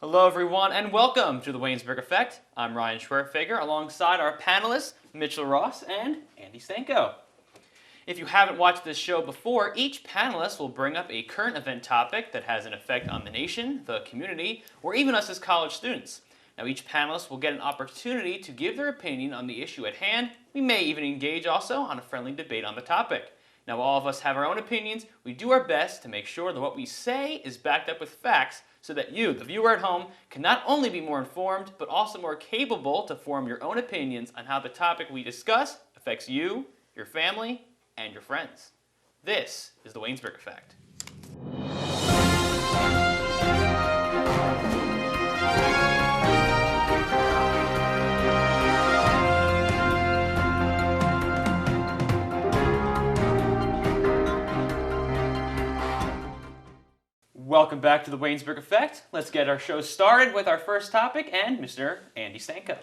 Hello, everyone, and welcome to the Waynesburg Effect. I'm Ryan Schwertfeger, alongside our panelists, Mitchell Ross and Andy Stanko. If you haven't watched this show before, each panelist will bring up a current event topic that has an effect on the nation, the community, or even us as college students. Now, each panelist will get an opportunity to give their opinion on the issue at hand. We may even engage also on a friendly debate on the topic. Now, all of us have our own opinions. We do our best to make sure that what we say is backed up with facts so that you, the viewer at home, can not only be more informed, but also more capable to form your own opinions on how the topic we discuss affects you, your family, and your friends. This is the Waynesburg Effect. Welcome back to the Waynesburg Effect. Let's get our show started with our first topic and Mr. Andy Stanko.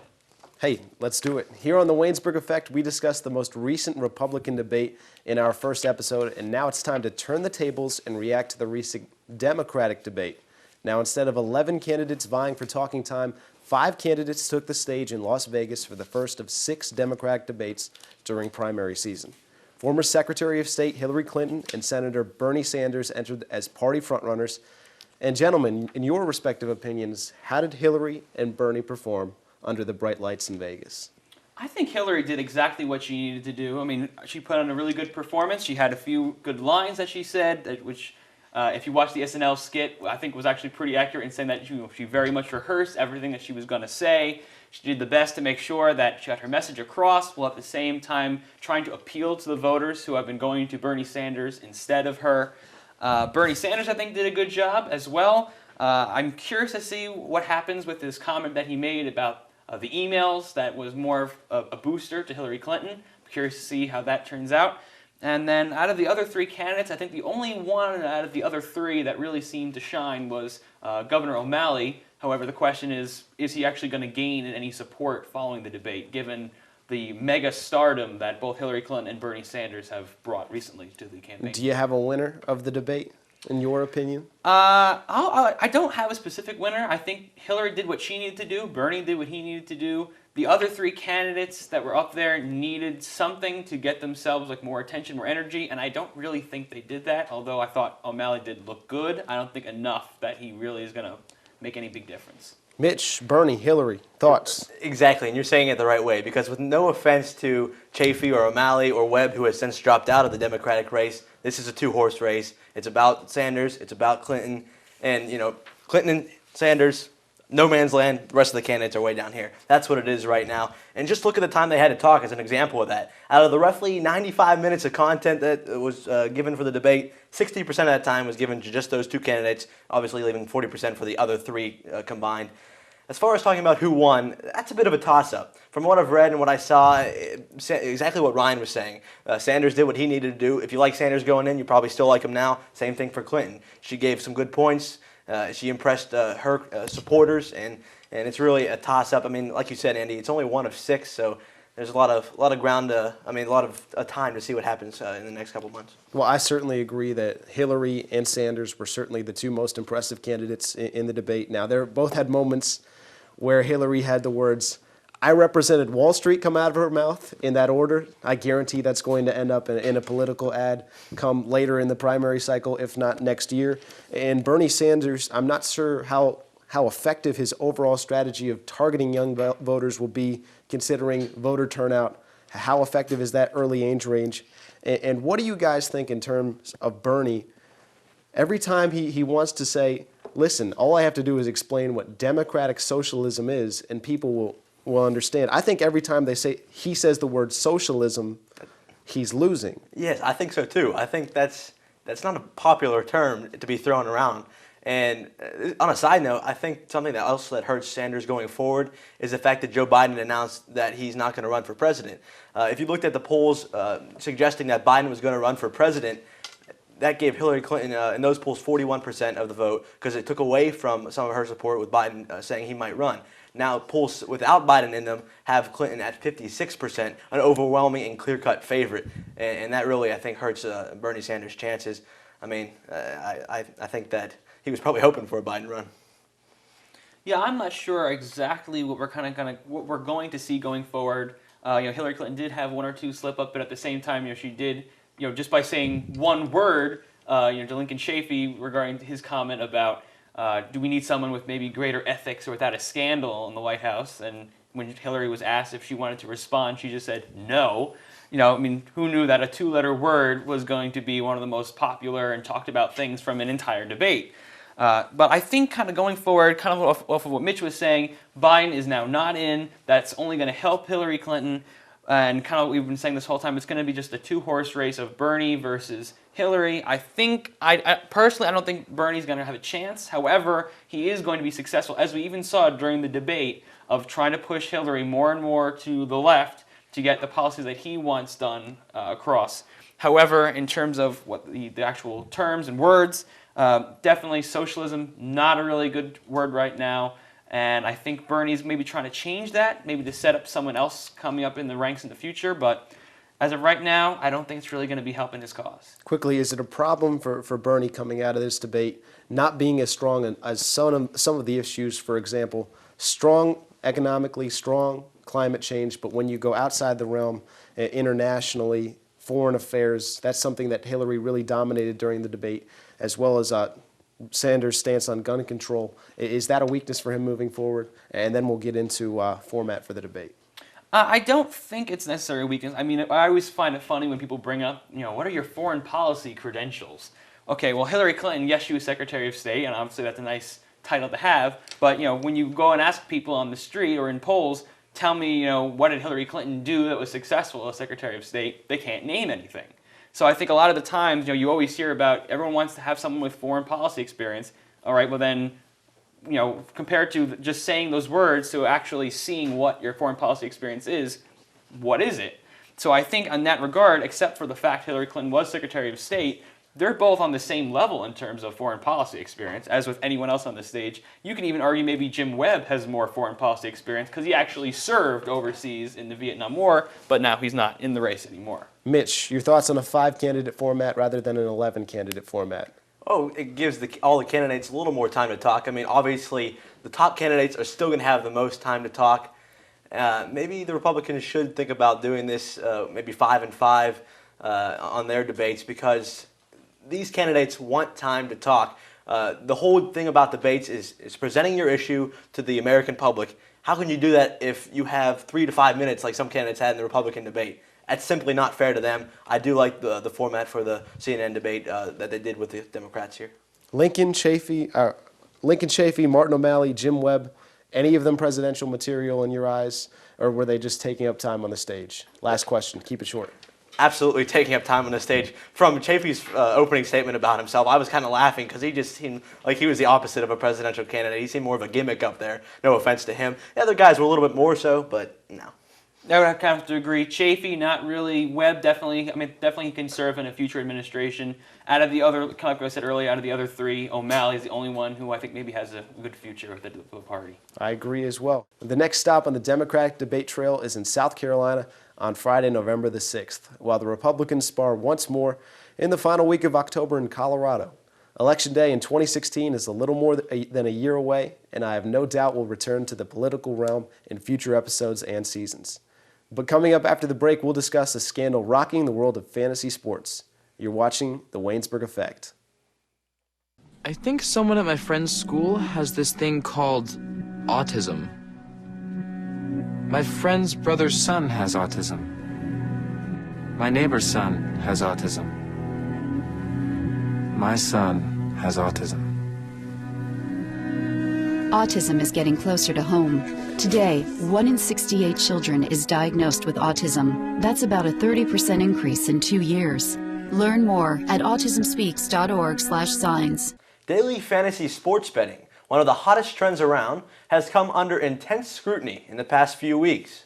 Hey, let's do it. Here on the Waynesburg Effect, we discussed the most recent Republican debate in our first episode, and now it's time to turn the tables and react to the recent Democratic debate. Now, instead of 11 candidates vying for talking time, 5 candidates took the stage in Las Vegas for the first of 6 Democratic debates during primary season. Former Secretary of State Hillary Clinton and Senator Bernie Sanders entered as party frontrunners. And gentlemen, in your respective opinions, how did Hillary and Bernie perform under the bright lights in Vegas? I think Hillary did exactly what she needed to do. I mean, she put on a really good performance. She had a few good lines that she said, which, if you watch the SNL skit, I think was actually pretty accurate in saying that she very much rehearsed everything that she was going to say. She did the best to make sure that she got her message across, while at the same time trying to appeal to the voters who have been going to Bernie Sanders instead of her. Bernie Sanders, I think, did a good job as well. I'm curious to see what happens with this comment that he made about the emails that was more of a booster to Hillary Clinton. I'm curious to see how that turns out. And then out of the other 3 candidates, I think the only one out of the other 3 that really seemed to shine was Governor O'Malley. However, the question is he actually going to gain any support following the debate, given the mega stardom that both Hillary Clinton and Bernie Sanders have brought recently to the campaign? Do you have a winner of the debate, in your opinion? I don't have a specific winner. I think Hillary did what she needed to do. Bernie did what he needed to do. The other 3 candidates that were up there needed something to get themselves more attention, more energy, and I don't really think they did that, although I thought O'Malley did look good. I don't think enough that he really is going to make any big difference. Mitch, Bernie, Hillary, thoughts? Exactly, and you're saying it the right way, because with no offense to Chafee or O'Malley or Webb, who has since dropped out of the Democratic race, this is a 2-horse race. It's about Sanders, it's about Clinton, and Clinton and Sanders, no man's land. The rest of the candidates are way down here. That's what it is right now. And just look at the time they had to talk as an example of that. Out of the roughly 95 minutes of content that was given for the debate, 60% of that time was given to just those 2 candidates, obviously leaving 40% for the other 3 combined. As far as talking about who won, that's a bit of a toss-up. From what I've read and what I saw, exactly what Ryan was saying. Sanders did what he needed to do. If you like Sanders going in, you probably still like him now. Same thing for Clinton. She gave some good points. She impressed her supporters, and it's really a toss-up. I mean, like you said, Andy, it's only 1 of 6, so there's a lot of ground. A lot of time to see what happens in the next couple of months. Well, I certainly agree that Hillary and Sanders were certainly the 2 most impressive candidates in the debate. Now, they both had moments where Hillary had the words, "I represented Wall Street," come out of her mouth in that order. I guarantee that's going to end up in a political ad come later in the primary cycle, if not next year. And Bernie Sanders, I'm not sure how effective his overall strategy of targeting young voters will be, considering voter turnout. How effective is that early age range? And what do you guys think in terms of Bernie? Every time he wants to say, listen, all I have to do is explain what democratic socialism is, and people will understand. I think every time he says the word socialism, he's losing. Yes, I think so too. I think that's not a popular term to be thrown around. And on a side note, I think something else that hurts Sanders going forward is the fact that Joe Biden announced that he's not going to run for president. If you looked at the polls suggesting that Biden was going to run for president, that gave Hillary Clinton, in those polls, 41% of the vote, because it took away from some of her support with Biden saying he might run. Now, polls without Biden in them have Clinton at 56%, an overwhelming and clear-cut favorite. And that really, I think, hurts Bernie Sanders' chances. I mean, I think that he was probably hoping for a Biden run. Yeah, I'm not sure exactly what what we're going to see going forward. Hillary Clinton did have one or two slip up, but at the same time, she did, just by saying one word, to Lincoln Chafee regarding his comment about, do we need someone with maybe greater ethics or without a scandal in the White House? And when Hillary was asked if she wanted to respond, she just said no. Who knew that a two-letter word was going to be one of the most popular and talked about things from an entire debate? But I think kind of going forward, kind of off of what Mitch was saying, Biden is now not in. That's only going to help Hillary Clinton. And kind of we've been saying this whole time, it's going to be just a two-horse race of Bernie versus Hillary. I personally, I don't think Bernie's going to have a chance. However, he is going to be successful, as we even saw during the debate, of trying to push Hillary more and more to the left to get the policies that he wants done across. However, in terms of what the actual terms and words, definitely socialism, not a really good word right now. And I think Bernie's maybe trying to change that, maybe to set up someone else coming up in the ranks in the future. But as of right now, I don't think it's really going to be helping his cause. Quickly, is it a problem for Bernie coming out of this debate not being as strong as some of the issues, for example, strong economically, strong climate change, but when you go outside the realm internationally, foreign affairs, that's something that Hillary really dominated during the debate, as well as Sanders' stance on gun control. Is that a weakness for him moving forward? And then we'll get into format for the debate. I don't think it's necessarily a weakness. I always find it funny when people bring up, what are your foreign policy credentials? Okay, well, Hillary Clinton, yes, she was Secretary of State, and obviously that's a nice title to have. But, when you go and ask people on the street or in polls, tell me, what did Hillary Clinton do that was successful as Secretary of State? They can't name anything. So I think a lot of the times, you always hear about everyone wants to have someone with foreign policy experience. All right, well then, compared to just saying those words to actually seeing what your foreign policy experience is, what is it? So I think in that regard, except for the fact Hillary Clinton was Secretary of State, they're both on the same level in terms of foreign policy experience, as with anyone else on the stage. You can even argue maybe Jim Webb has more foreign policy experience because he actually served overseas in the Vietnam War, but now he's not in the race anymore. Mitch, your thoughts on a 5-candidate format rather than an 11-candidate format? Oh, it gives all the candidates a little more time to talk. Obviously, the top candidates are still going to have the most time to talk. Maybe the Republicans should think about doing this, maybe 5 and 5 on their debates, because these candidates want time to talk. The whole thing about debates is presenting your issue to the American public. How can you do that if you have 3 to 5 minutes like some candidates had in the Republican debate? That's simply not fair to them. I do like the format for the CNN debate that they did with the Democrats here. Lincoln Chafee, Martin O'Malley, Jim Webb, any of them presidential material in your eyes, or were they just taking up time on the stage? Last question. Keep it short. Absolutely taking up time on the stage. From Chafee's opening statement about himself, I was kind of laughing because he just seemed like he was the opposite of a presidential candidate. He seemed more of a gimmick up there. No offense to him. The other guys were a little bit more so, but no. I would have to agree. Chafee, not really. Webb, definitely. Definitely he can serve in a future administration. Out of the other, kind of like I said earlier, out of the other three, O'Malley is the only one who I think maybe has a good future with the party. I agree as well. The next stop on the Democratic debate trail is in South Carolina on Friday, November the 6th, while the Republicans spar once more in the final week of October in Colorado. Election Day in 2016 is a little more than a year away, and I have no doubt will return to the political realm in future episodes and seasons. But coming up after the break, we'll discuss a scandal rocking the world of fantasy sports. You're watching The Waynesburg Effect. I think someone at my friend's school has this thing called autism. My friend's brother's son has autism. My neighbor's son has autism. My son has autism. Autism is getting closer to home. Today, 1 in 68 children is diagnosed with autism. That's about a 30% increase in 2 years. Learn more at autismspeaks.org/signs. Daily fantasy sports betting, one of the hottest trends around, has come under intense scrutiny in the past few weeks.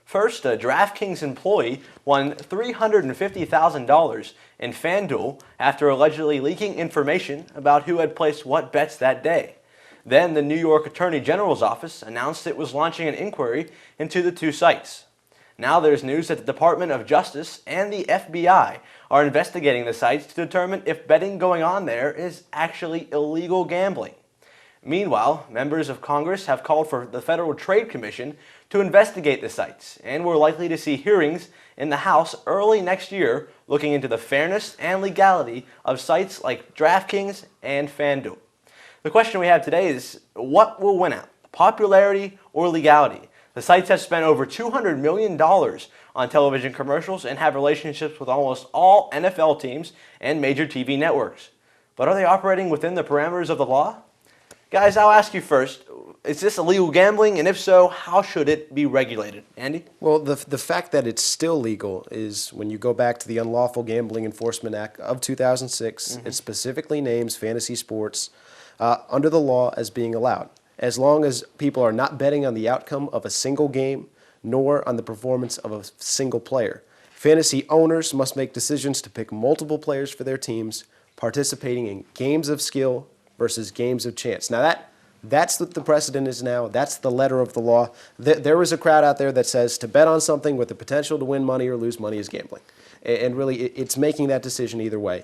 First, a DraftKings employee won $350,000 in FanDuel after allegedly leaking information about who had placed what bets that day. Then the New York Attorney General's office announced it was launching an inquiry into the two sites. Now there's news that the Department of Justice and the FBI are investigating the sites to determine if betting going on there is actually illegal gambling. Meanwhile, members of Congress have called for the Federal Trade Commission to investigate the sites, and we're likely to see hearings in the House early next year looking into the fairness and legality of sites like DraftKings and FanDuel. The question we have today is, what will win out, popularity or legality? The sites have spent over $200 million on television commercials and have relationships with almost all NFL teams and major TV networks. But are they operating within the parameters of the law? Guys, I'll ask you first, is this illegal gambling? And if so, how should it be regulated? Andy? Well, the fact that it's still legal is when you go back to the Unlawful Gambling Enforcement Act of 2006, it specifically names fantasy sports under the law as being allowed, as long as people are not betting on the outcome of a single game, nor on the performance of a single player. Fantasy owners must make decisions to pick multiple players for their teams, participating in games of skill versus games of chance. Now that's what the precedent is now. That's the letter of the law. There is a crowd out there that says to bet on something with the potential to win money or lose money is gambling. And really, it's making that decision either way.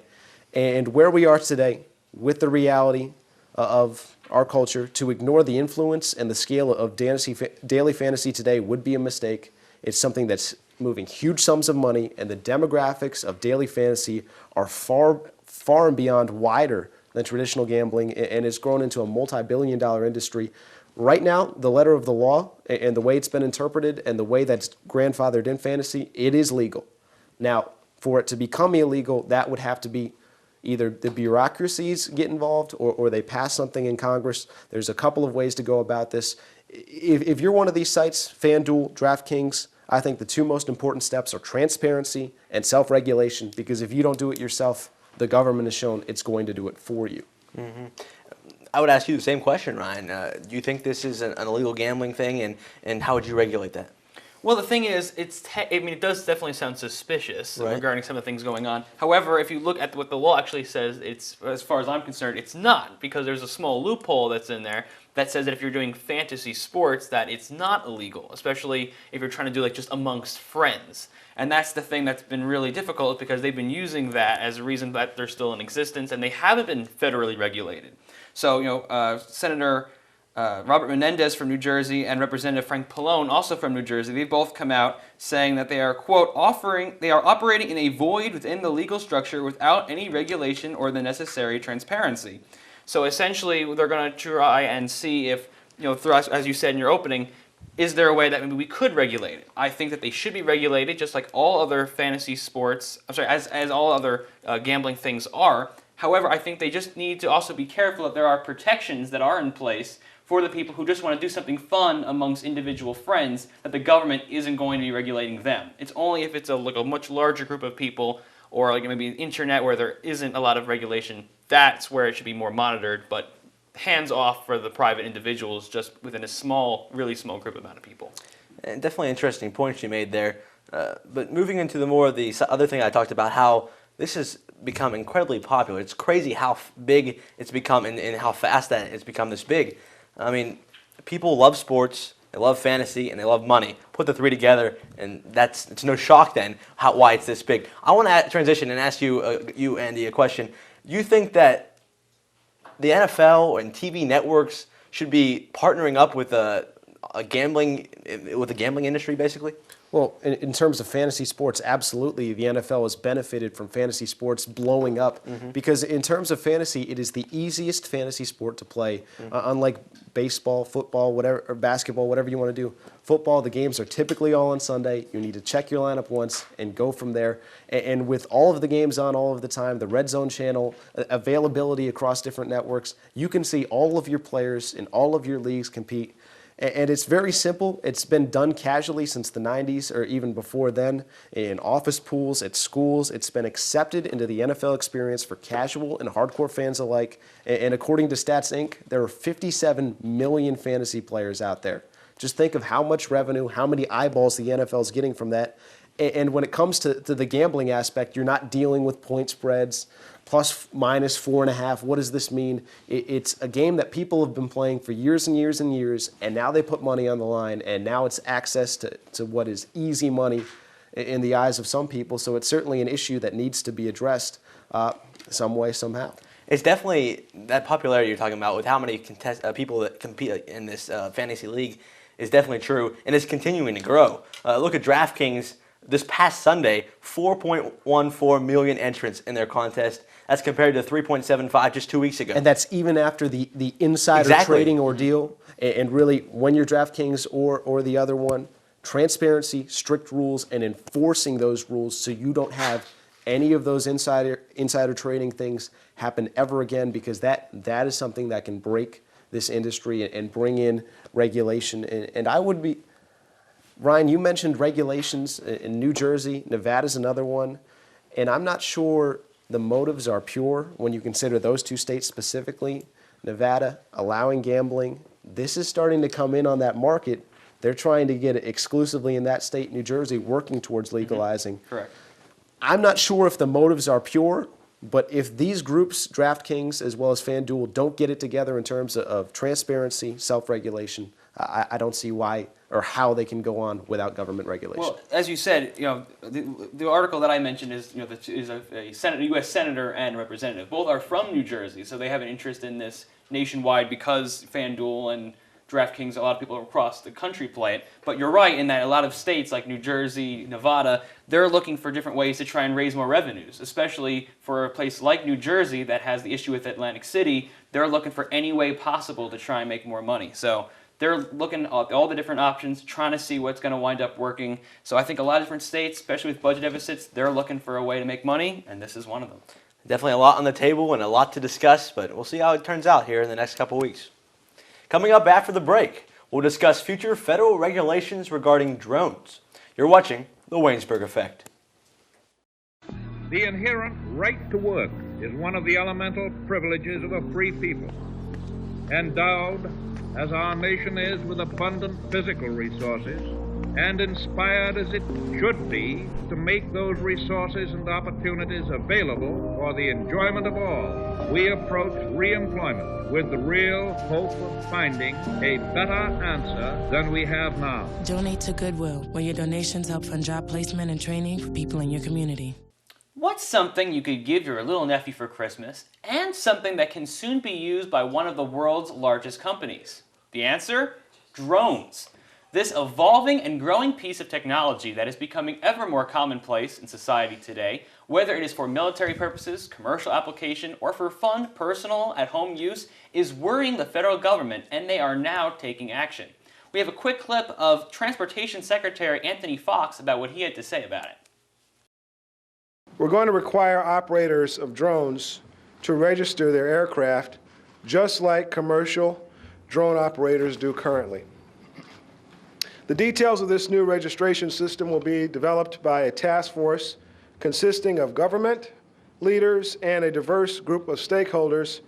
And where we are today, with the reality of our culture, to ignore the influence and the scale of daily fantasy today would be a mistake. It's something that's moving huge sums of money, and the demographics of daily fantasy are far and beyond wider than traditional gambling, and it's grown into a multi-billion-dollar industry. Right now, the letter of the law and the way it's been interpreted and the way that's grandfathered in fantasy, it is legal. Now, for it to become illegal, that would have to be either the bureaucracies get involved or they pass something in Congress. There's a couple of ways to go about this. If you're one of these sites, FanDuel, DraftKings, I think the two most important steps are transparency and self-regulation, because if you don't do it yourself, the government has shown it's going to do it for you. I would ask you the same question, Ryan. Do you think this is an illegal gambling thing, and how would you regulate that? Well, the thing is, it does definitely sound suspicious Right. regarding some of the things going on. However, if you look at what the law actually says, it's, as far as I'm concerned, it's not, because there's a small loophole that's in there that says that if you're doing fantasy sports, that it's not illegal, especially if you're trying to do like just amongst friends. And that's the thing that's been really difficult, because they've been using that as a reason that they're still in existence, and they haven't been federally regulated. So, Senator Robert Menendez from New Jersey and Representative Frank Pallone, also from New Jersey, they've both come out saying that they are, quote, they are operating in a void within the legal structure without any regulation or the necessary transparency. So essentially, they're going to try and see if, as you said in your opening, is there a way that maybe we could regulate it? I think that they should be regulated just like all other fantasy sports, as all other gambling things are. However, I think they just need to also be careful that there are protections that are in place for the people who just want to do something fun amongst individual friends, that the government isn't going to be regulating them. It's only if it's a much larger group of people, or like maybe the internet where there isn't a lot of regulation, that's where it should be more monitored, but hands off for the private individuals just within a really small group amount of people. And definitely interesting points you made there. But moving into the other thing I talked about, how this has become incredibly popular. It's crazy how big it's become and how fast that it's become this big. I mean, people love sports, they love fantasy, and they love money. Put the three together, and it's no shock then why it's this big. I want to transition and ask you, Andy, a question. Do you think that the NFL and TV networks should be partnering up with the gambling industry, basically? Well, in terms of fantasy sports, absolutely, the NFL has benefited from fantasy sports blowing up, because in terms of fantasy, it is the easiest fantasy sport to play. Unlike baseball, football, whatever, or basketball, whatever you want to do. Football, the games are typically all on Sunday. You need to check your lineup once and go from there. And with all of the games on all of the time, the Red Zone channel, availability across different networks, you can see all of your players in all of your leagues compete. And it's very simple. It's been done casually since the 90s or even before then in office pools, at schools. It's been accepted into the NFL experience for casual and hardcore fans alike. And according to Stats Inc., there are 57 million fantasy players out there. Just think of how much revenue, how many eyeballs the NFL is getting from that. And when it comes to the gambling aspect, you're not dealing with point spreads, plus, minus 4.5. What does this mean? It's a game that people have been playing for years and years and years, and now they put money on the line, and now it's access to what is easy money in the eyes of some people. So it's certainly an issue that needs to be addressed some way, somehow. It's definitely that popularity you're talking about with how many people that compete in this fantasy league is definitely true, and it's continuing to grow. Look at DraftKings this past Sunday, 4.14 million entrants in their contest. That's compared to 3.75 just 2 weeks ago. And that's even after the insider trading ordeal. And really, when you're DraftKings or the other one, transparency, strict rules, and enforcing those rules so you don't have any of those insider trading things happen ever again, because that is something that can break this industry and bring in regulation. And I would be, Ryan, you mentioned regulations in New Jersey. Nevada's another one. And I'm not sure the motives are pure when you consider those two states specifically. Nevada allowing gambling. This is starting to come in on that market. They're trying to get it exclusively in that state. New Jersey working towards legalizing. Correct. I'm not sure if the motives are pure, but if these groups, DraftKings as well as FanDuel, don't get it together in terms of transparency, self-regulation, I don't see why or how they can go on without government regulation. Well, as you said, the article that I mentioned is a U.S. senator and representative. Both are from New Jersey, so they have an interest in this nationwide because FanDuel and DraftKings, a lot of people across the country play it. But you're right in that a lot of states like New Jersey, Nevada, they're looking for different ways to try and raise more revenues, especially for a place like New Jersey that has the issue with Atlantic City. They're looking for any way possible to try and make more money. So they're looking at all the different options, trying to see what's going to wind up working. So I think a lot of different states, especially with budget deficits, they're looking for a way to make money, and this is one of them. Definitely a lot on the table and a lot to discuss, but we'll see how it turns out here in the next couple weeks. Coming up after the break, we'll discuss future federal regulations regarding drones. You're watching The Waynesburg Effect. The inherent right to work is one of the elemental privileges of a free people. Endowed, as our nation is, with abundant physical resources, and inspired as it should be to make those resources and opportunities available for the enjoyment of all, we approach reemployment with the real hope of finding a better answer than we have now. Donate to Goodwill, where your donations help fund job placement and training for people in your community. What's something you could give your little nephew for Christmas, and something that can soon be used by one of the world's largest companies? The answer? Drones. This evolving and growing piece of technology that is becoming ever more commonplace in society today, whether it is for military purposes, commercial application, or for fun, personal, at-home use, is worrying the federal government, and they are now taking action. We have a quick clip of Transportation Secretary Anthony Fox about what he had to say about it. We're going to require operators of drones to register their aircraft just like commercial drone operators do currently. The details of this new registration system will be developed by a task force consisting of government, leaders, and a diverse group of stakeholders.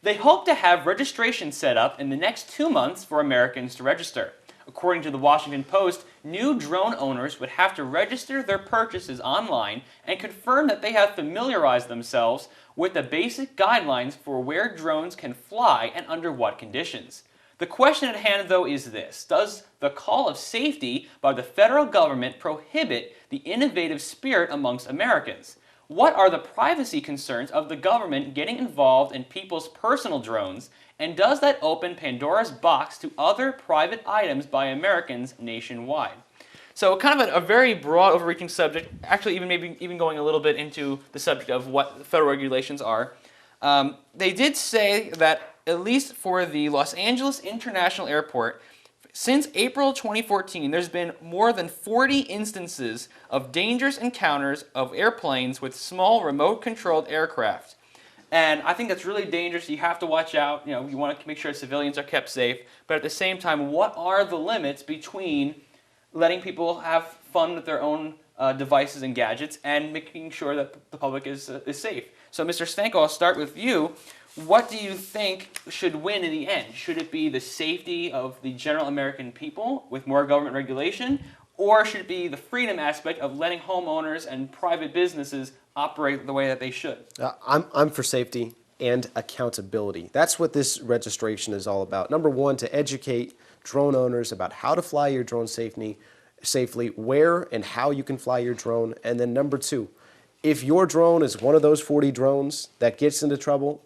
They hope to have registration set up in the next 2 months for Americans to register. According to the Washington Post, new drone owners would have to register their purchases online and confirm that they have familiarized themselves with the basic guidelines for where drones can fly and under what conditions. The question at hand, though, is this: does the call of safety by the federal government prohibit the innovative spirit amongst Americans? What are the privacy concerns of the government getting involved in people's personal drones, and does that open Pandora's box to other private items by Americans nationwide? So kind of a very broad, overreaching subject, actually even going a little bit into the subject of what federal regulations are. They did say that at least for the Los Angeles International Airport, since April 2014, there's been more than 40 instances of dangerous encounters of airplanes with small remote-controlled aircraft. And I think that's really dangerous. You have to watch out. You want to make sure civilians are kept safe. But at the same time, what are the limits between letting people have fun with their own devices and gadgets and making sure that the public is safe? So, Mr. Stanko, I'll start with you. What do you think should win in the end? Should it be the safety of the general American people with more government regulation, or should it be the freedom aspect of letting homeowners and private businesses operate the way that they should? I'm for safety and accountability. That's what this registration is all about. Number one, to educate drone owners about how to fly your drone safely, where and how you can fly your drone. And then number two, If your drone is one of those 40 drones that gets into trouble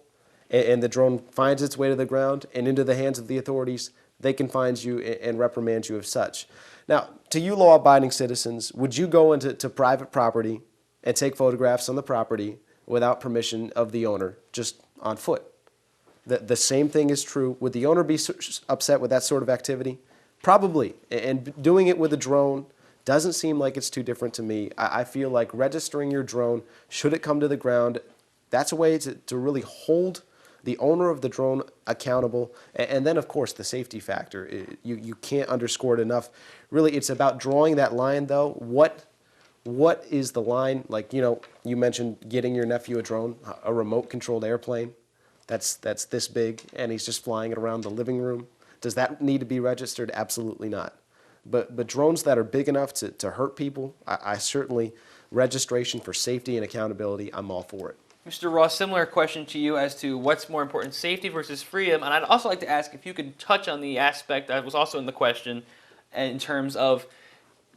and the drone finds its way to the ground and into the hands of the authorities, they can find you and reprimand you as such. Now, to you law-abiding citizens, would you go into private property and take photographs on the property without permission of the owner, just on foot? The same thing is true. Would the owner be upset with that sort of activity? Probably. And doing it with a drone doesn't seem like it's too different to me. I feel like registering your drone, should it come to the ground, that's a way to really hold the owner of the drone accountable. And then, of course, the safety factor. You can't underscore it enough. Really, it's about drawing that line, though. What is the line? Like, you mentioned getting your nephew a drone, a remote-controlled airplane. That's this big, and he's just flying it around the living room. Does that need to be registered? Absolutely not. But drones that are big enough to hurt people, I certainly, registration for safety and accountability, I'm all for it. Mr. Ross, similar question to you as to what's more important, safety versus freedom. And I'd also like to ask if you could touch on the aspect that was also in the question in terms of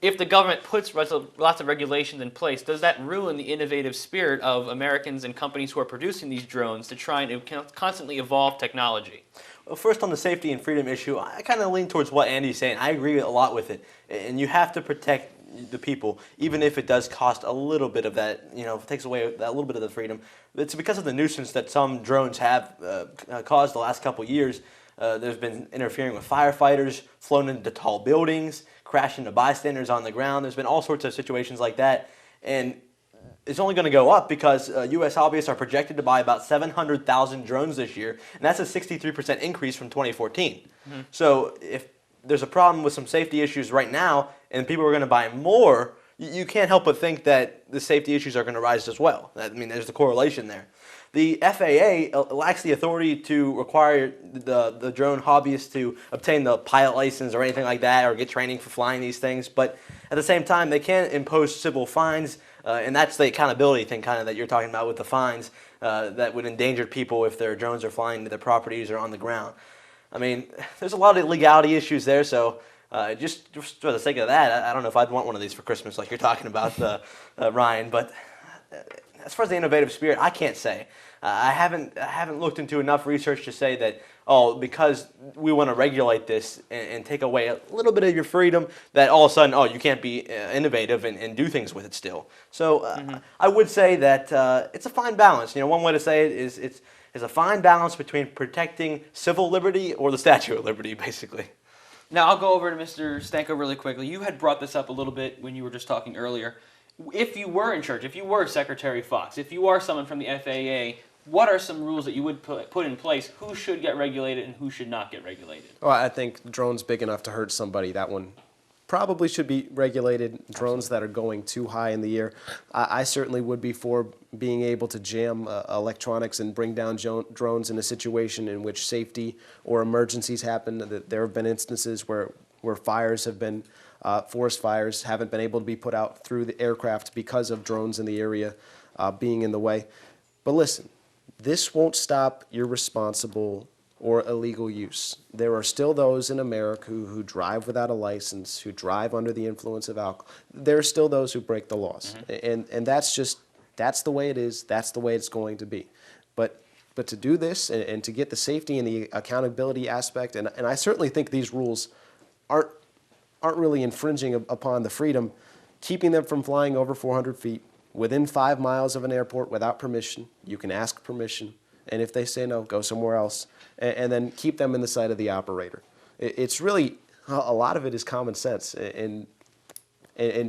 if the government puts lots of regulations in place, does that ruin the innovative spirit of Americans and companies who are producing these drones to try and constantly evolve technology? Well, first on the safety and freedom issue, I kind of lean towards what Andy's saying. I agree a lot with it. And you have to protect the people, even if it does cost a little bit of that, if it takes away that little bit of the freedom. It's because of the nuisance that some drones have caused the last couple of years. There's been interfering with firefighters, flown into tall buildings, crashed into bystanders on the ground. There's been all sorts of situations like that. And it's only going to go up because U.S. hobbyists are projected to buy about 700,000 drones this year, and that's a 63% increase from 2014. Mm-hmm. So if there's a problem with some safety issues right now and people are going to buy more, you can't help but think that the safety issues are going to rise as well. I mean, there's the correlation there. The FAA lacks the authority to require the drone hobbyists to obtain the pilot license or anything like that or get training for flying these things. But at the same time, they can impose civil fines, and that's the accountability thing kind of that you're talking about with the fines that would endanger people if their drones are flying to their properties or on the ground. I mean, there's a lot of legality issues there, so just for the sake of that, I don't know if I'd want one of these for Christmas like you're talking about, Ryan, but as far as the innovative spirit, I can't say. I haven't looked into enough research to say that, because we want to regulate this and take away a little bit of your freedom, that all of a sudden, you can't be innovative and do things with it still. So I would say that it's a fine balance. One way to say it is it's a fine balance between protecting civil liberty or the Statue of Liberty, basically. Now, I'll go over to Mr. Stanko really quickly. You had brought this up a little bit when you were just talking earlier. If you were in charge, if you were Secretary Fox, if you are someone from the FAA, what are some rules that you would put in place? Who should get regulated and who should not get regulated? Well, I think drones big enough to hurt somebody, that one probably should be regulated. Drones that are going too high in the air, I certainly would be for being able to jam electronics and bring down drones in a situation in which safety or emergencies happen. There have been instances where fires have been, forest fires haven't been able to be put out through the aircraft because of drones in the area being in the way. But listen, this won't stop irresponsible or illegal use. There are still those in America who drive without a license, who drive under the influence of alcohol. There are still those who break the laws. Mm-hmm. And that's the way it is. That's the way it's going to be. But to do this and to get the safety and the accountability aspect, and I certainly think these rules aren't really infringing upon the freedom, keeping them from flying over 400 feet, within 5 miles of an airport without permission. You can ask permission, and if they say no, go somewhere else, and then keep them in the sight of the operator. It's really, a lot of it is common sense and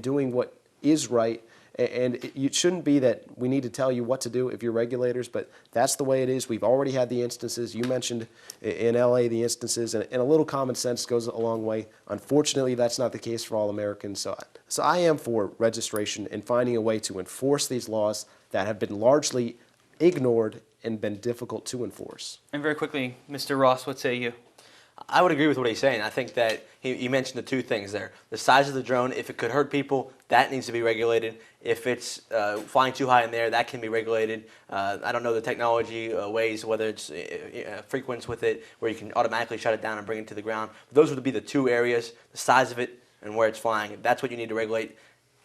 doing what is right, and it shouldn't be that we need to tell you what to do if you're regulators, but that's the way it is. We've already had the instances. You mentioned in LA the instances, and a little common sense goes a long way. Unfortunately, that's not the case for all Americans, so I am for registration and finding a way to enforce these laws that have been largely ignored and been difficult to enforce. And very quickly, Mr. Ross, what say you? I would agree with what he's saying. I think that he mentioned the two things there. The size of the drone, if it could hurt people, that needs to be regulated. If it's flying too high in there, that can be regulated. I don't know the technology ways, whether it's frequency with it, where you can automatically shut it down and bring it to the ground. But those would be the two areas, the size of it and where it's flying. That's what you need to regulate.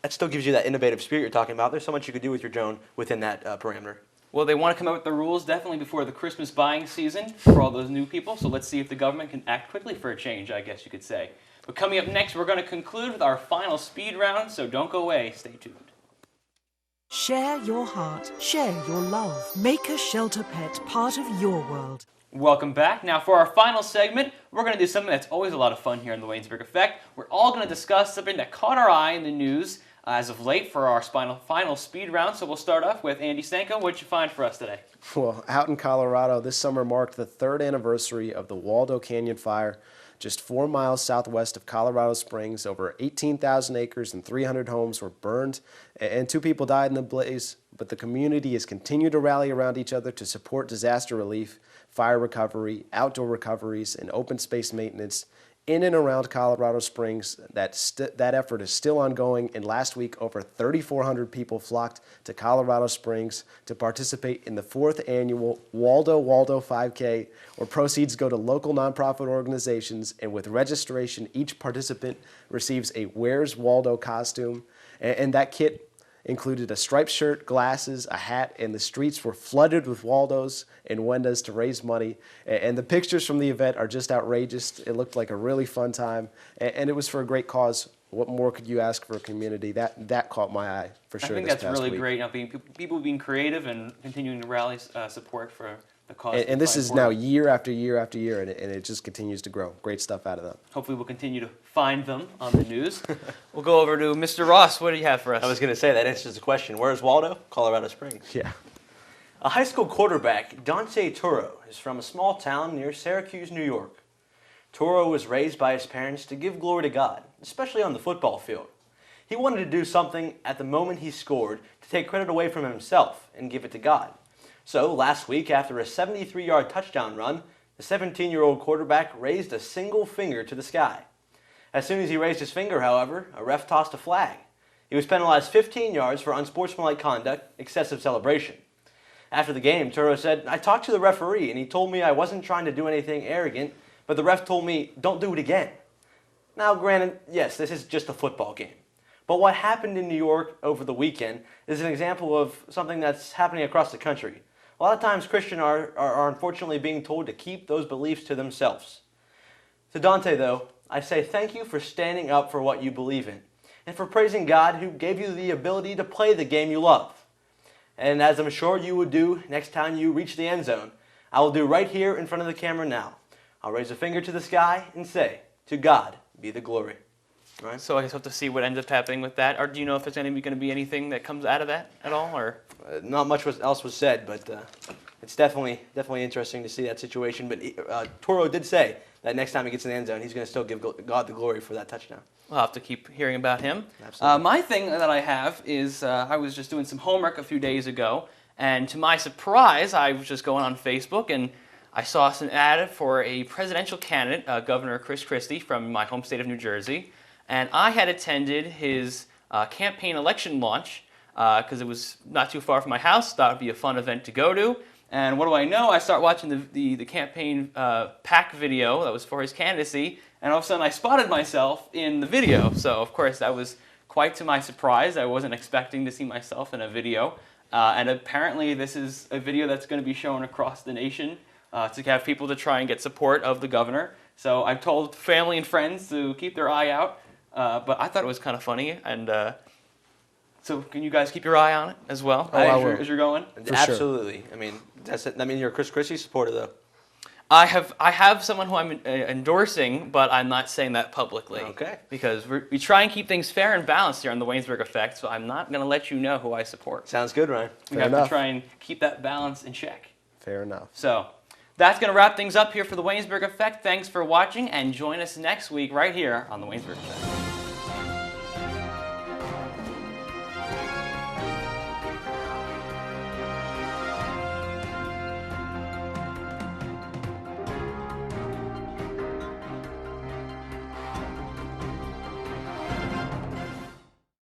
that still gives you that innovative spirit you're talking about. There's so much you could do with your drone within that parameter. Well, they want to come up with the rules definitely before the Christmas buying season for all those new people. So let's see if the government can act quickly for a change, I guess you could say. But coming up next, we're going to conclude with our final speed round. So don't go away. Stay tuned. Share your heart, share your love. Make a shelter pet part of your world. Welcome back. Now for our final segment, we're going to do something that's always a lot of fun here on the Waynesburg Effect. We're all going to discuss something that caught our eye in the news as of late for our final speed round. So we'll start off with Andy Stanko. What'd you find for us today? Well, out in Colorado, this summer marked the 3rd anniversary of the Waldo Canyon Fire. Just 4 miles southwest of Colorado Springs, over 18,000 acres and 300 homes were burned, and 2 people died in the blaze. But the community has continued to rally around each other to support disaster relief, fire recovery, outdoor recoveries, and open space maintenance in and around Colorado Springs. That effort is still ongoing, and last week over 3,400 people flocked to Colorado Springs to participate in the 4th annual Waldo 5K, where proceeds go to local nonprofit organizations, and with registration, each participant receives a Where's Waldo costume, and that kit included a striped shirt, glasses, a hat, and the streets were flooded with Waldos and Wendas to raise money. And the pictures from the event are just outrageous. It looked like a really fun time, and it was for a great cause. What more could you ask for a community? That caught my eye for sure. I think this that's past really week. great. Now, people being creative and continuing to rally support for the cause. And this is now year after year after year, and it just continues to grow. Great stuff out of that. Hopefully we'll continue to find them on the news. We'll go over to Mr. Ross. What do you have for us? I was going to say that answers the question. Where's Waldo? Colorado Springs. Yeah. A high school quarterback, Dante Turo, is from a small town near Syracuse, New York. Turo was raised by his parents to give glory to God, especially on the football field. He wanted to do something at the moment he scored to take credit away from himself and give it to God. So last week, after a 73-yard touchdown run, the 17-year-old quarterback raised a single finger to the sky. As soon as he raised his finger, however, a ref tossed a flag. He was penalized 15 yards for unsportsmanlike conduct, excessive celebration. After the game, Turo said, "I talked to the referee and he told me I wasn't trying to do anything arrogant, but the ref told me, don't do it again." Now, granted, yes, this is just a football game. But what happened in New York over the weekend is an example of something that's happening across the country. A lot of times Christians are unfortunately being told to keep those beliefs to themselves. To Dante, though, I say thank you for standing up for what you believe in, and for praising God who gave you the ability to play the game you love. And as I'm sure you would do next time you reach the end zone, I will do right here in front of the camera now. I'll raise a finger to the sky and say, "To God be the glory." Right? So I guess we'll have to see what ends up happening with that. Or do you know if there's going to be anything that comes out of that at all? Or not much else was said, but it's definitely interesting to see that situation. But Turo did say that next time he gets in the end zone, he's going to still give God the glory for that touchdown. We'll have to keep hearing about him. Absolutely. My thing that I have is I was just doing some homework a few days ago, and to my surprise, I was just going on Facebook, and I saw an ad for a presidential candidate, Governor Chris Christie from my home state of New Jersey, and I had attended his campaign election launch because it was not too far from my house. Thought it would be a fun event to go to. And what do I know? I start watching the campaign PAC video that was for his candidacy, and all of a sudden I spotted myself in the video. So, of course, that was quite to my surprise. I wasn't expecting to see myself in a video. And apparently this is a video that's going to be shown across the nation to have people to try and get support of the governor. So I've told family and friends to keep their eye out. But I thought it was kind of funny, and so can you guys keep your eye on it as well as you're going? Absolutely. Sure. I mean, that means you're a Chris Christie supporter, though. I have someone who I'm endorsing, but I'm not saying that publicly. Okay. Because we try and keep things fair and balanced here on the Waynesburg Effect, so I'm not going to let you know who I support. Sounds good, Ryan. We have to try and keep that balance in check. Fair enough. So that's going to wrap things up here for the Waynesburg Effect. Thanks for watching, and join us next week right here on the Waynesburg Effect.